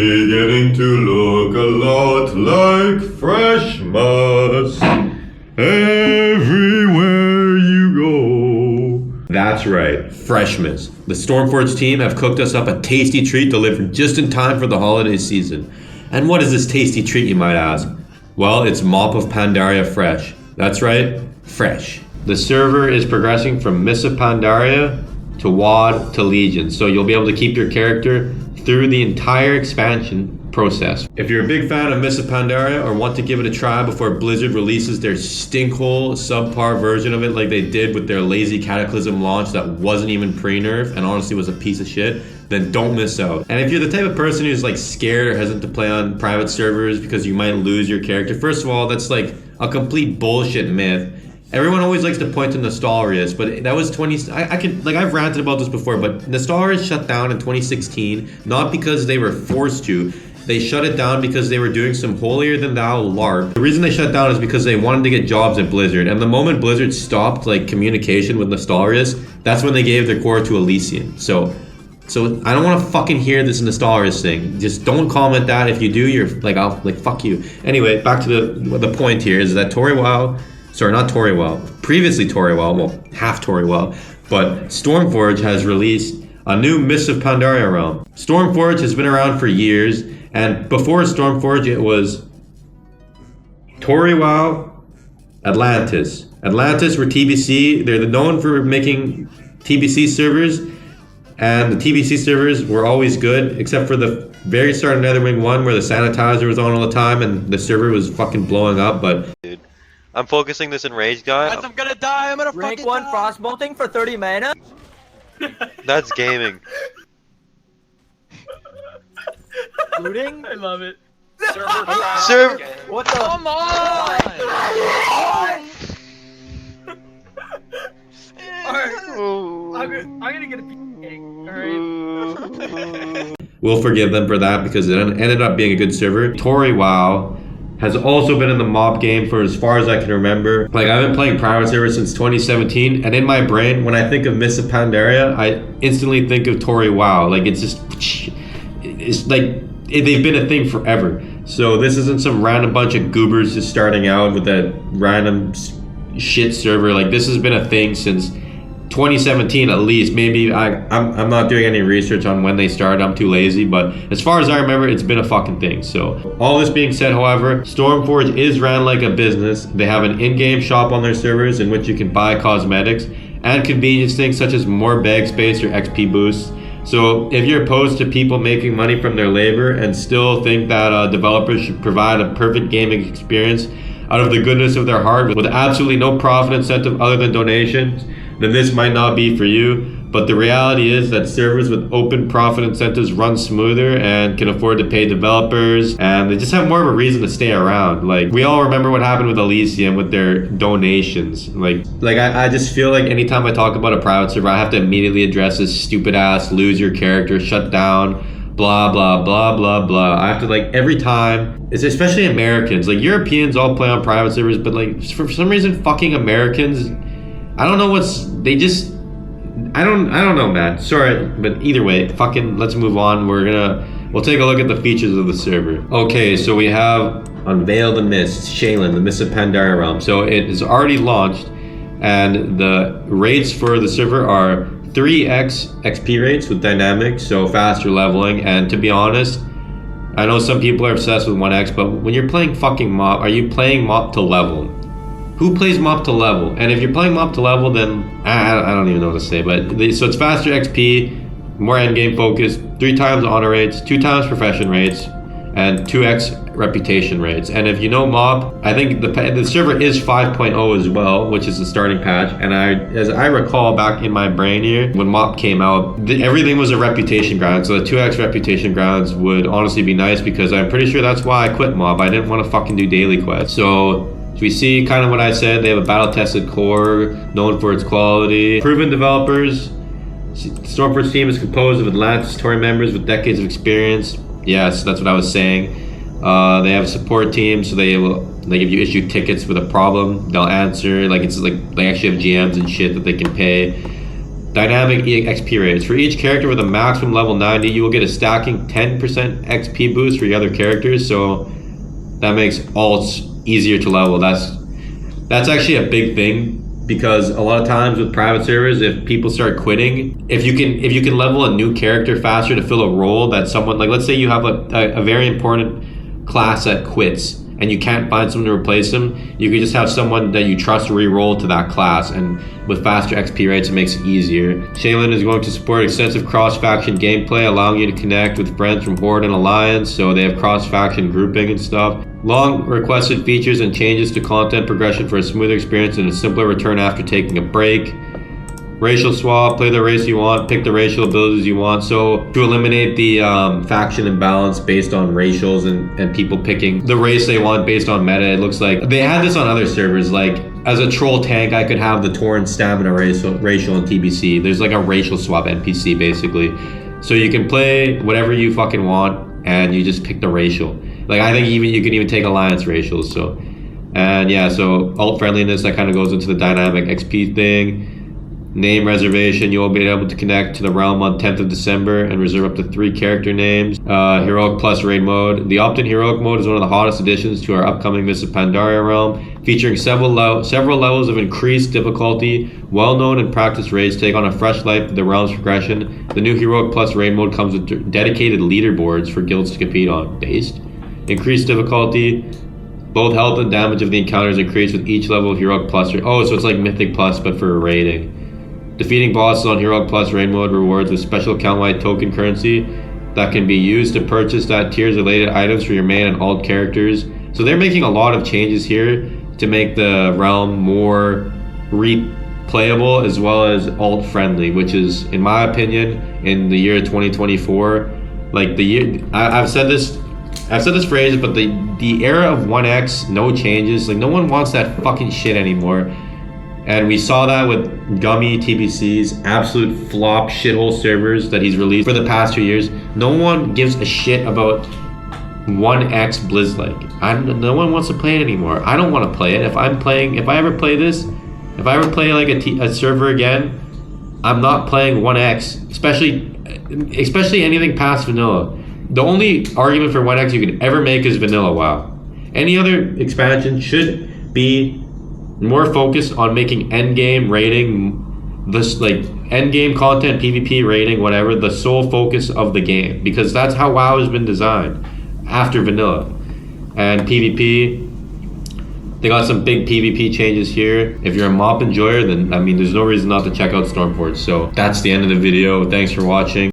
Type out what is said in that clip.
beginning to look a lot like fresh must everywhere you go. That's right, Freshmas. The Stormforge team have cooked us up a tasty treat delivered just in time for the holiday season. And what is this tasty treat, you might ask? Well, it's Mop of Pandaria Fresh. That's right, fresh. The server is progressing from Mists of Pandaria to WoD to Legion, so you'll be able to keep your character through the entire expansion process. If you're a big fan of Mists of Pandaria or want to give it a try before Blizzard releases their stinkhole subpar version of it like they did with their lazy Cataclysm launch that wasn't even pre-nerf and honestly was a piece of shit, then don't miss out. And if you're the type of person who's like scared or hesitant to play on private servers because you might lose your character, first of all, that's like a complete bullshit myth. Everyone always likes to point to Nostalrius, but that was I've ranted about this before, but Nostalrius shut down in 2016, not because they were forced to. They shut it down because they were doing some holier-than-thou LARP. The reason they shut down is because they wanted to get jobs at Blizzard, and the moment Blizzard stopped like communication with Nostalrius, that's when they gave their core to Elysian. So I don't want to fucking hear this Nostalrius thing. Just don't comment that. If you do, you're like, I'll like fuck you. Anyway, back to the point here is that previously Toriwell, well, half Toriwell, but Stormforge has released a new Mists of Pandaria realm. Stormforge has been around for years, and before Stormforge, it was Toriwell, Atlantis. Atlantis were TBC. They're known for making TBC servers, and the TBC servers were always good, except for the very start of Netherwing 1, where the sanitizer was on all the time, and the server was fucking blowing up, but... Dude, I'm focusing this in Rage, guy. I'm gonna die, I'm gonna Rank fucking 1 die. frostbolting for 30 mana? That's gaming. Looting? I love it. Serve. What the? Come on! Alright, I'm gonna get a piece of cake, alright? We'll forgive them for that because it ended up being a good server. Toriwell has also been in the mob game for as far as I can remember. Like, I've been playing private server since 2017, and in my brain, when I think of Mists of Pandaria, I instantly think of Toriwell. Like, it's just, it's like, they've been a thing forever. So this isn't some random bunch of goobers just starting out with a random shit server. Like, this has been a thing since 2017 at least. Maybe I'm not doing any research on when they started. I'm too lazy, but as far as I remember, it's been a fucking thing. So all this being said, however, Stormforge is ran like a business. They have an in-game shop on their servers in which you can buy cosmetics and convenience things such as more bag space or XP boosts. So if you're opposed to people making money from their labor and still think that developers should provide a perfect gaming experience out of the goodness of their heart with absolutely no profit incentive other than donations, then this might not be for you. But the reality is that servers with open profit incentives run smoother and can afford to pay developers, and they just have more of a reason to stay around. Like, we all remember what happened with Elysium with their donations. Like I just feel like anytime I talk about a private server, I have to immediately address this stupid ass lose your character, shut down, blah blah blah blah blah. I have to, like, every time, it's especially Americans. Like, Europeans all play on private servers, but like for some reason fucking Americans, I don't know they just, I don't know, man. Sorry, but either way, fucking let's move on. We'll take a look at the features of the server. Okay, so we have Unveil the Mist, Sheilun, the Mists of Pandaria realm. So it is already launched, and the rates for the server are 3x XP rates with dynamics, so faster leveling. And to be honest, I know some people are obsessed with 1x, but when you're playing fucking MOP, are you playing MOP to level? Who plays MOP to level? And if you're playing MOP to level, then I don't even know what to say. But so it's faster XP, more endgame focus, 3 times honor rates, 2 times profession rates, and 2x reputation rates. And if you know MOP, I think the server is 5.0 as well, which is the starting patch. And as I recall back in my brain here, when MOP came out, everything was a reputation ground. So the 2x reputation grounds would honestly be nice, because I'm pretty sure that's why I quit MOP. I didn't want to fucking do daily quests. So we see kind of what I said. They have a battle-tested core, known for its quality. Proven developers. Stormforge team is composed of Atlantis Tory members with decades of experience. Yes, that's what I was saying. They have a support team, so they will, like, if you issue tickets with a problem, they'll answer. Like, it's like they actually have GMs and shit that they can pay. Dynamic XP rates. For each character with a maximum level 90, you will get a stacking 10% XP boost for your other characters, so that makes alts easier to level. That's actually a big thing, because a lot of times with private servers, if people start quitting, if you can level a new character faster to fill a role that someone, like let's say you have a very important class that quits and you can't find someone to replace them, you can just have someone that you trust re-roll to that class, and with faster XP rates it makes it easier. Sheilun is going to support extensive cross-faction gameplay, allowing you to connect with friends from Horde and Alliance, so they have cross-faction grouping and stuff. Long requested features and changes to content progression for a smoother experience and a simpler return after taking a break. Racial swap, play the race you want, pick the racial abilities you want. So to eliminate the faction imbalance based on racials and people picking the race they want based on meta, it looks like they had this on other servers. Like as a troll tank, I could have the Torrent stamina racial and TBC. There's like a racial swap NPC basically. So you can play whatever you fucking want and you just pick the racial. Like I think you can even take Alliance racials. So, and yeah, so alt friendliness, that kind of goes into the dynamic XP thing. Name reservation, you will be able to connect to the realm on 10th of December and reserve up to 3 character names. Heroic Plus raid mode. The opt-in Heroic mode is one of the hottest additions to our upcoming Mists of Pandaria realm, featuring several levels of increased difficulty. Well-known and practiced raids take on a fresh life with the realm's progression. The new Heroic Plus raid mode comes with dedicated leaderboards for guilds to compete on. Based. Increased difficulty. Both health and damage of the encounters increase with each level of Heroic Plus. Oh, so it's like Mythic Plus, but for raiding. Defeating bosses on Heroic Plus raid mode rewards with special account-wide token currency that can be used to purchase that tier's related items for your main and alt characters. So they're making a lot of changes here to make the realm more replayable as well as alt friendly, which is, in my opinion, in the year 2024, like the year I've said this phrase, but the era of 1x, no changes, like no one wants that fucking shit anymore. And we saw that with Gummy TBC's absolute flop shithole servers that he's released for the past 2 years. No one gives a shit about 1x Blizzlike. No one wants to play it anymore. I don't want to play it. If I ever play like a server again, I'm not playing 1x, especially anything past vanilla. The only argument for 1x you could ever make is vanilla WoW. Any other expansion should be more focused on making endgame raiding, this like endgame content, PvP raiding, whatever, the sole focus of the game, because that's how WoW has been designed after vanilla. And PvP, they got some big PvP changes here. If you're a mop enjoyer, then I mean there's no reason not to check out Stormforge. So that's the end of the video. Thanks for watching.